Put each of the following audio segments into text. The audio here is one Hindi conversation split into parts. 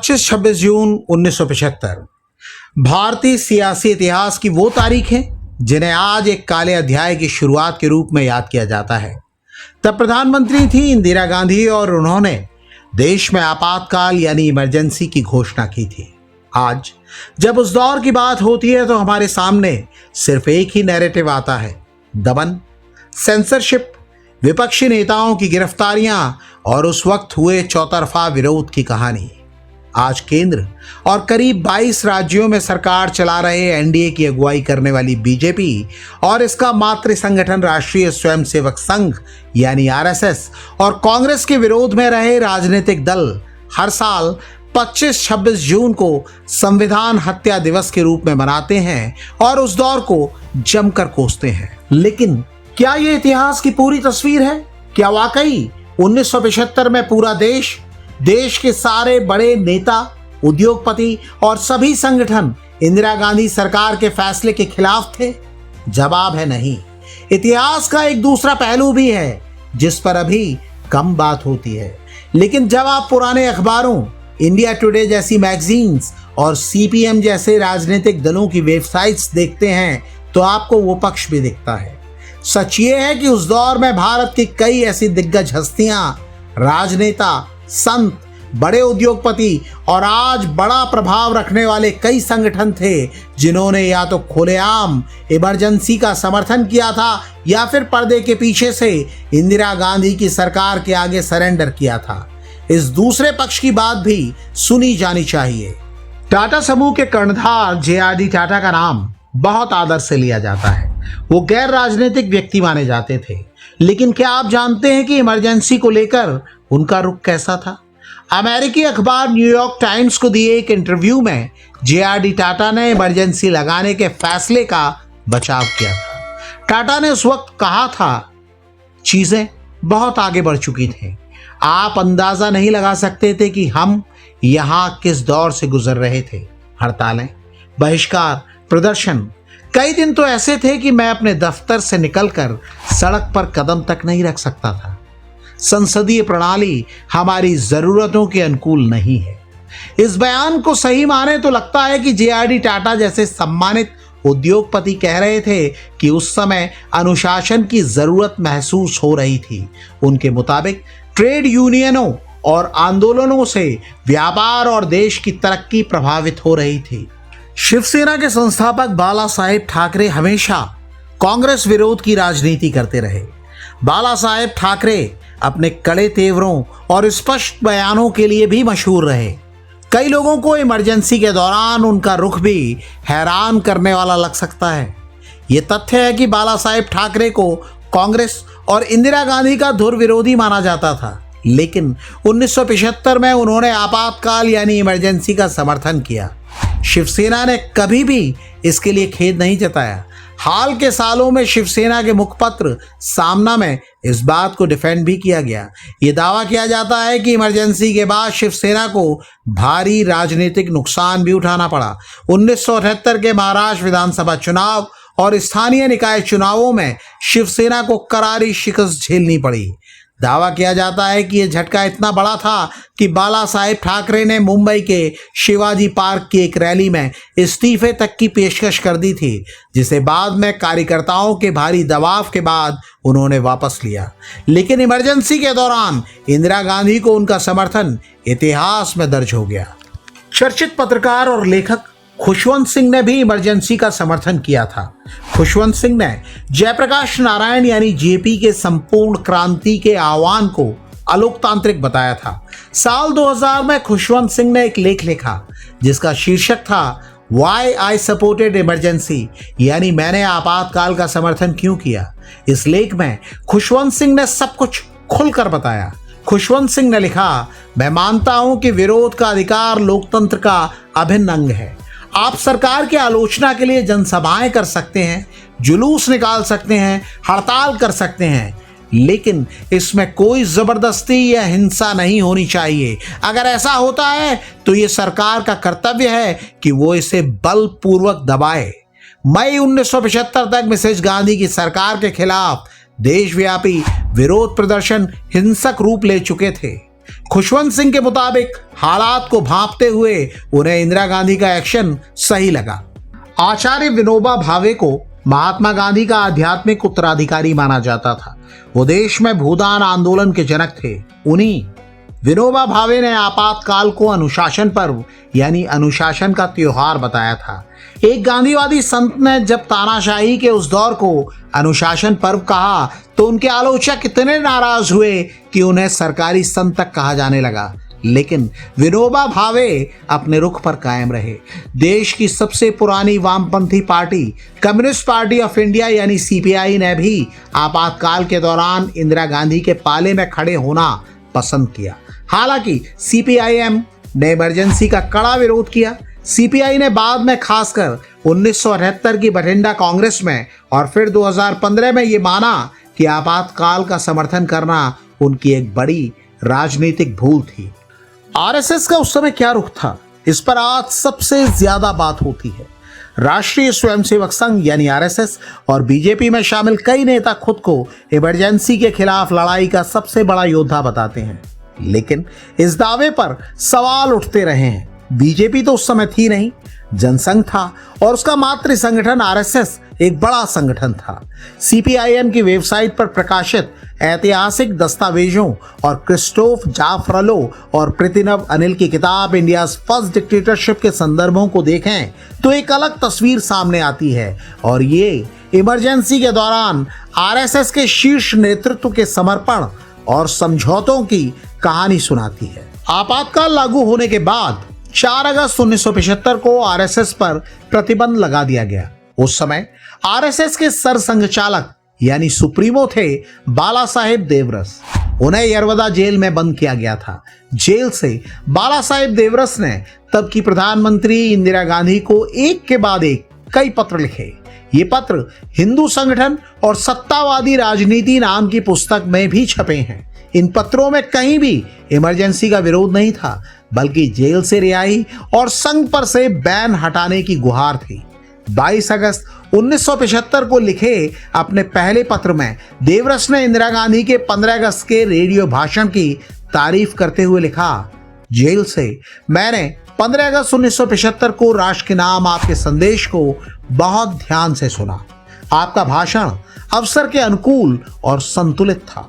25-26 जून 1975 भारतीय सियासी इतिहास की वो तारीख है जिन्हें आज एक काले अध्याय की शुरुआत के रूप में याद किया जाता है। तब प्रधानमंत्री थी इंदिरा गांधी और उन्होंने देश में आपातकाल यानी इमरजेंसी की घोषणा की थी। आज जब उस दौर की बात होती है तो हमारे सामने सिर्फ एक ही नैरेटिव आता है, दमन, सेंसरशिप, विपक्षी नेताओं की गिरफ्तारियां और उस वक्त हुए चौतरफा विरोध की कहानी। आज केंद्र और करीब 22 राज्यों में सरकार चला रहे एनडीए की अगुवाई करने वाली बीजेपी और इसका मातृ संगठन राष्ट्रीय स्वयंसेवक संघ यानी आरएसएस और कांग्रेस के विरोध में रहे राजनीतिक दल हर साल 25-26 जून को संविधान हत्या दिवस के रूप में मनाते हैं और उस दौर को जमकर कोसते हैं। लेकिन क्या ये इतिहास की पूरी तस्वीर है? क्या वाकई 1975 में पूरा देश के सारे बड़े नेता, उद्योगपति और सभी संगठन इंदिरा गांधी सरकार के फैसले के खिलाफ थे? जवाब है नहीं। इतिहास का एक दूसरा पहलू भी है जिस पर अभी कम बात होती है, लेकिन जब आप पुराने अखबारों, इंडिया टुडे जैसी मैगजीन्स और सीपीएम जैसे राजनीतिक दलों की वेबसाइट्स देखते हैं तो आपको वो पक्ष भी दिखता है। सच ये है कि उस दौर में भारत की कई ऐसी दिग्गज हस्तियां, राजनेता, संत, बड़े उद्योगपति और आज बड़ा प्रभाव रखने वाले कई संगठन थे जिन्होंने या तो खुलेआम इमरजेंसी का समर्थन किया था या फिर पर्दे के पीछे से इंदिरा गांधी की सरकार के आगे सरेंडर किया था। इस दूसरे पक्ष की बात भी सुनी जानी चाहिए। टाटा समूह के कर्णधार जेआरडी टाटा का नाम बहुत आदर से लिया जाता है। वो गैर राजनीतिक व्यक्ति माने जाते थे, लेकिन क्या आप जानते हैं कि इमरजेंसी को लेकर उनका रुख कैसा था? अमेरिकी अखबार न्यूयॉर्क टाइम्स को दिए एक इंटरव्यू में जेआरडी टाटा ने इमरजेंसी लगाने के फैसले का बचाव किया था। टाटा ने उस वक्त कहा था, चीजें बहुत आगे बढ़ चुकी थी। आप अंदाजा नहीं लगा सकते थे कि हम यहां किस दौर से गुजर रहे थे। हड़तालें, बहिष्कार, प्रदर्शन, कई दिन तो ऐसे थे कि मैं अपने दफ्तर से निकलकर सड़क पर कदम तक नहीं रख सकता था। संसदीय प्रणाली हमारी जरूरतों के अनुकूल नहीं है। इस बयान को सही माने तो लगता है कि जेआरडी टाटा जैसे सम्मानित उद्योगपति कह रहे थे कि उस समय अनुशासन की जरूरत महसूस हो रही थी। उनके मुताबिक ट्रेड यूनियनों और आंदोलनों से व्यापार और देश की तरक्की प्रभावित हो रही थी। शिवसेना के संस्थापक बाला साहेब ठाकरे हमेशा कांग्रेस विरोध की राजनीति करते रहे। बाला साहेब ठाकरे अपने कड़े तेवरों और स्पष्ट बयानों के लिए भी मशहूर रहे। कई लोगों को इमरजेंसी के दौरान उनका रुख भी हैरान करने वाला लग सकता है। ये तथ्य है कि बाला साहेब ठाकरे को कांग्रेस और इंदिरा गांधी का धुर विरोधी माना जाता था, लेकिन 1975 में उन्होंने आपातकाल यानी इमरजेंसी का समर्थन किया। शिवसेना ने कभी भी इसके लिए खेद नहीं जताया। हाल के सालों में शिवसेना के मुखपत्र सामना में इस बात को डिफेंड भी किया गया। ये दावा किया जाता है कि इमरजेंसी के बाद शिवसेना को भारी राजनीतिक नुकसान भी उठाना पड़ा। 1978 के महाराष्ट्र विधानसभा चुनाव और स्थानीय निकाय चुनावों में शिवसेना को करारी शिकस्त झेलनी पड़ी। दावा किया जाता है कि यह झटका इतना बड़ा था कि बाला साहेब ठाकरे ने मुंबई के शिवाजी पार्क की एक रैली में इस्तीफे तक की पेशकश कर दी थी, जिसे बाद में कार्यकर्ताओं के भारी दबाव के बाद उन्होंने वापस लिया। लेकिन इमरजेंसी के दौरान इंदिरा गांधी को उनका समर्थन इतिहास में दर्ज हो गया। चर्चित पत्रकार और लेखक खुशवंत सिंह ने भी इमरजेंसी का समर्थन किया था। खुशवंत सिंह ने जयप्रकाश नारायण यानी जेपी के संपूर्ण क्रांति के आह्वान को अलोकतांत्रिक बताया था। साल 2000 में खुशवंत सिंह ने एक लेख लिखा जिसका शीर्षक था वाई आई सपोर्टेड इमरजेंसी, यानी मैंने आपातकाल का समर्थन क्यों किया। इस लेख में खुशवंत सिंह ने सब कुछ खुलकर बताया। खुशवंत सिंह ने लिखा, मैं मानता हूं कि विरोध का अधिकार लोकतंत्र का अभिन्न अंग है। आप सरकार की आलोचना के लिए जनसभाएं कर सकते हैं, जुलूस निकाल सकते हैं, हड़ताल कर सकते हैं, लेकिन इसमें कोई जबरदस्ती या हिंसा नहीं होनी चाहिए। अगर ऐसा होता है तो ये सरकार का कर्तव्य है कि वो इसे बलपूर्वक दबाए। मई 1975 तक मिसेज गांधी की सरकार के खिलाफ देशव्यापी विरोध प्रदर्शन हिंसक रूप ले चुके थे। खुशवंत सिंह के मुताबिक हालात को भांपते हुए उन्हें इंदिरा गांधी का एक्शन सही लगा। आचार्य विनोबा भावे को महात्मा गांधी का आध्यात्मिक उत्तराधिकारी माना जाता था। वो देश में भूदान आंदोलन के जनक थे। उन्हीं विनोबा भावे ने आपातकाल को अनुशासन पर्व यानी अनुशासन का त्योहार बताया था। एक गांधीवादी संत ने जब तानाशाही के उस दौर को अनुशासन पर्व कहा तो उनके आलोचक इतने नाराज हुए कि उन्हें सरकारी संत तक कहा जाने लगा। लेकिन विनोबा भावे अपने रुख पर कायम रहे। देश की सबसे पुरानी वामपंथी party communist party of India यानी सीपीआई ने भी आपातकाल के दौरान इंदिरा गांधी के पाले में खड़े होना पसंद किया। हालांकि सीपीआईएम ने इमरजेंसी का कड़ा विरोध किया। सीपीआई ने बाद में खासकर 1978 की बठिंडा कांग्रेस में और फिर 2015 में ये माना कि आपातकाल का समर्थन करना उनकी एक बड़ी राजनीतिक भूल थी। आरएसएस का उस समय क्या रुख था, इस पर आज सबसे ज्यादा बात होती है। राष्ट्रीय स्वयंसेवक संघ यानी आरएसएस और बीजेपी में शामिल कई नेता खुद को इमरजेंसी के खिलाफ लड़ाई का सबसे बड़ा योद्धा बताते हैं, लेकिन इस दावे पर सवाल उठते रहे हैं। बीजेपी तो उस समय थी नहीं, जनसंघ था और उसका मातृ संगठन आरएसएस एक बड़ा संगठन था। सीपीआईएम की वेबसाइट पर प्रकाशित ऐतिहासिक दस्तावेजों और क्रिस्टोफ जाफरलो और प्रीतिनव अनिल की किताब इंडिया फर्स्ट डिक्टेटरशिप के संदर्भों को देखें तो एक अलग तस्वीर सामने आती है और ये इमरजेंसी के दौरान आरएसएस के शीर्ष नेतृत्व के समर्पण और समझौतों की कहानी सुनाती है। आपातकाल लागू होने के बाद 4 अगस्त 1975 को आरएसएस पर प्रतिबंध लगा दिया गया। उस समय आरएसएस के सरसंघचालक यानी सुप्रीमो थे बाला साहेब देवरस। उन्हें यरवदा जेल में बंद किया गया था। जेल से बाला साहेब देवरस ने तब की प्रधानमंत्री इंदिरा गांधी को एक के बाद एक कई पत्र लिखे। ये पत्र हिंदू संगठन और सत्तावादी राजनीति नाम की पुस्तक में भी छपे हैं। इन पत्रों में कहीं भी इमरजेंसी का विरोध नहीं था, बल्कि जेल से रिहाई और संघ पर से बैन हटाने की गुहार थी। 22 अगस्त 1975 को लिखे अपने पहले पत्र में देवरस ने इंदिरा गांधी के 15 अगस्त के रेडियो भाषण की तारीफ करते हुए लिखा, जेल से मैंने 15 अगस्त 1975 को राष्ट्र के नाम आपके संदेश को बहुत ध्यान से सुना। आपका भाषण अवसर के अनुकूल और संतुलित था।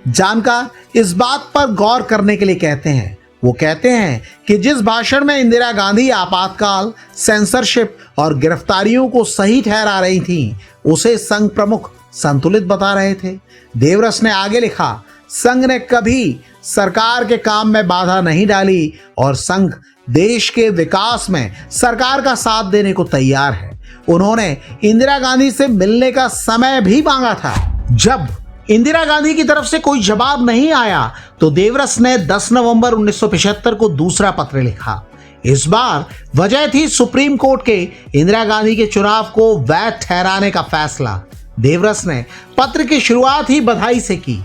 जानकार इस बात पर गौर करने के लिए कहते हैं। वो कहते हैं कि जिस भाषण में इंदिरा गांधी आपातकाल, सेंसरशिप और गिरफ्तारियों को सही ठहरा रही थी, उसे संघ प्रमुख संतुलित बता रहे थे। देवरस ने आगे लिखा, संघ ने कभी सरकार के काम में बाधा नहीं डाली और संघ देश के विकास में सरकार का साथ देने को तैयार है। उन्होंने इंदिरा गांधी से मिलने का समय भी मांगा था। जब इंदिरा गांधी की तरफ से कोई जवाब नहीं आया तो देवरस ने 10 नवंबर 1975 को दूसरा पत्र लिखा। इस बार वजह थी सुप्रीम कोर्ट के इंदिरा गांधी के चुनाव को वैध ठहराने का फैसला। देवरस ने पत्र की शुरुआत ही बधाई से की।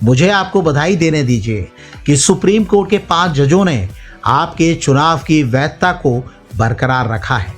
मुझे आपको बधाई देने दीजिए कि सुप्रीम कोर्ट के 5 जजों ने आपके चुनाव की वैधता को बरकरार रखा है।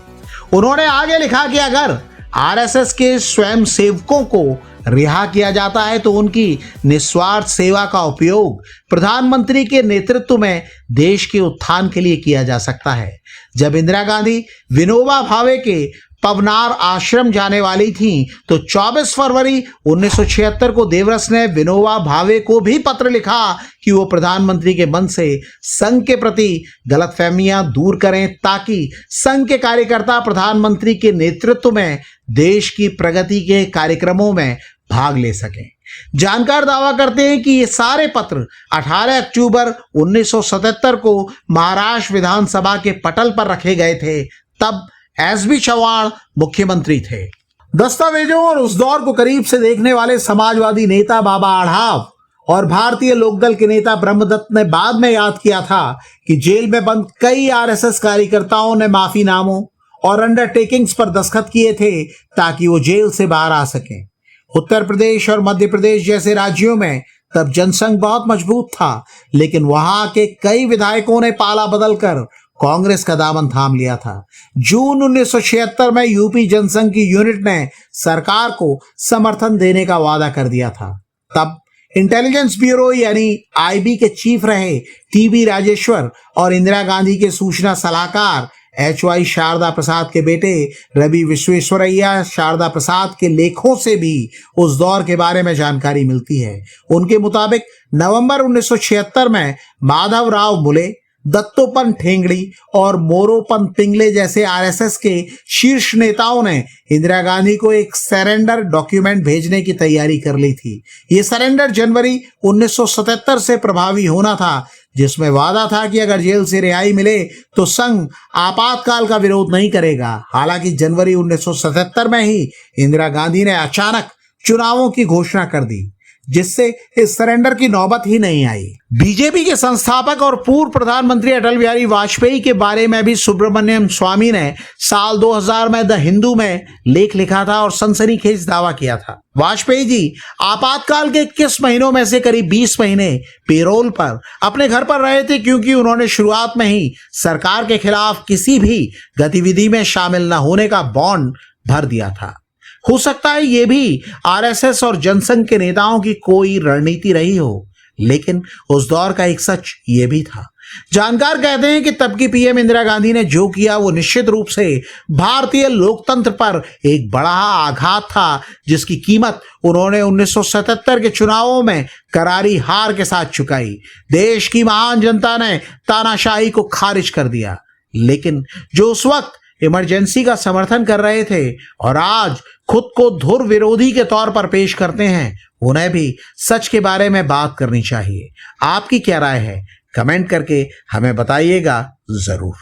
उन्होंने आगे लिखा कि अगर आरएसएस के स्वयं सेवकों को रिहा किया जाता है तो उनकी निस्वार्थ सेवा का उपयोग प्रधानमंत्री के नेतृत्व में देश के उत्थान के लिए किया जा सकता है। जब इंदिरा गांधी विनोबा भावे के पवनार आश्रम जाने वाली थी तो 24 फरवरी 1976 को देवरस ने विनोबा भावे को भी पत्र लिखा कि वो प्रधानमंत्री के मन से संघ के प्रति गलतफहमियां दूर करें ताकि संघ के कार्यकर्ता प्रधानमंत्री के नेतृत्व में देश की प्रगति के कार्यक्रमों में भाग ले सकें। जानकार दावा करते हैं कि ये सारे पत्र 18 अक्टूबर 1977 को महाराष्ट्र विधानसभा के पटल पर रखे गए थे। तब एसबी चौहान मुख्यमंत्री थे। दस्तावेजों और उस दौर को करीब से देखने वाले समाजवादी नेता बाबा आढ़ाव और भारतीय लोकदल के नेता ब्रह्मदत्त ने बाद में याद किया था कि जेल में बंद कई आरएसएस कार्यकर्ताओं ने माफीनामों और अंडरटेकिंग्स पर दस्तखत किए थे ताकि वो जेल से बाहर आ सकें। उत्तर प्रदेश और मध्य प्रदेश जैसे राज्यों में तब जनसंघ बहुत मजबूत था, लेकिन वहां के कई विधायकों ने पाला बदलकर कांग्रेस का दामन थाम लिया था। जून 1976 में यूपी जनसंघ की यूनिट ने सरकार को समर्थन देने का वादा कर दिया था। तब इंटेलिजेंस ब्यूरो यानी आईबी के चीफ रहे टीबी राजेश्वर और इंदिरा गांधी के सूचना सलाहकार एचवाई शारदा प्रसाद के बेटे रवि विश्वेश्वरैया शारदा प्रसाद के लेखों से भी उस दौर के बारे में जानकारी मिलती है। उनके मुताबिक नवंबर 1976 में माधव राव मुले, दत्तोपंत ठेंगड़ी और मोरोपंत पिंगले जैसे आरएसएस के शीर्ष नेताओं ने इंदिरा गांधी को एक सरेंडर डॉक्यूमेंट भेजने की तैयारी कर ली थी। ये सरेंडर जनवरी 1977 से प्रभावी होना था, जिसमें वादा था कि अगर जेल से रिहाई मिले तो संघ आपातकाल का विरोध नहीं करेगा। हालांकि जनवरी 1977 में ही इंदिरा गांधी ने अचानक चुनावों की घोषणा कर दी, जिससे इस सरेंडर की नौबत ही नहीं आई। बीजेपी के संस्थापक और पूर्व प्रधानमंत्री अटल बिहारी वाजपेयी के बारे में भी सुब्रमण्यम स्वामी ने साल 2000 में द हिंदू में लेख लिखा था और सनसनीखेज दावा किया था। वाजपेयी जी आपातकाल के 21 महीनों में से करीब 20 महीने पेरोल पर अपने घर पर रहे थे, क्योंकि उन्होंने शुरुआत में ही सरकार के खिलाफ किसी भी गतिविधि में शामिल न होने का बॉन्ड भर दिया था। हो सकता है ये भी आरएसएस और जनसंघ के नेताओं की कोई रणनीति रही हो, लेकिन उस दौर का एक सच ये भी था। जानकार कहते हैं कि तब की पीएम इंदिरा गांधी ने जो किया वो निश्चित रूप से भारतीय लोकतंत्र पर एक बड़ा आघात था, जिसकी कीमत उन्होंने 1977 के चुनावों में करारी हार के साथ चुकाई। देश की महान जनता ने तानाशाही को खारिज कर दिया, लेकिन जो उस वक्त इमरजेंसी का समर्थन कर रहे थे और आज खुद को धुर विरोधी के तौर पर पेश करते हैं, उन्हें भी सच के बारे में बात करनी चाहिए। आपकी क्या राय है? कमेंट करके हमें बताइएगा जरूर।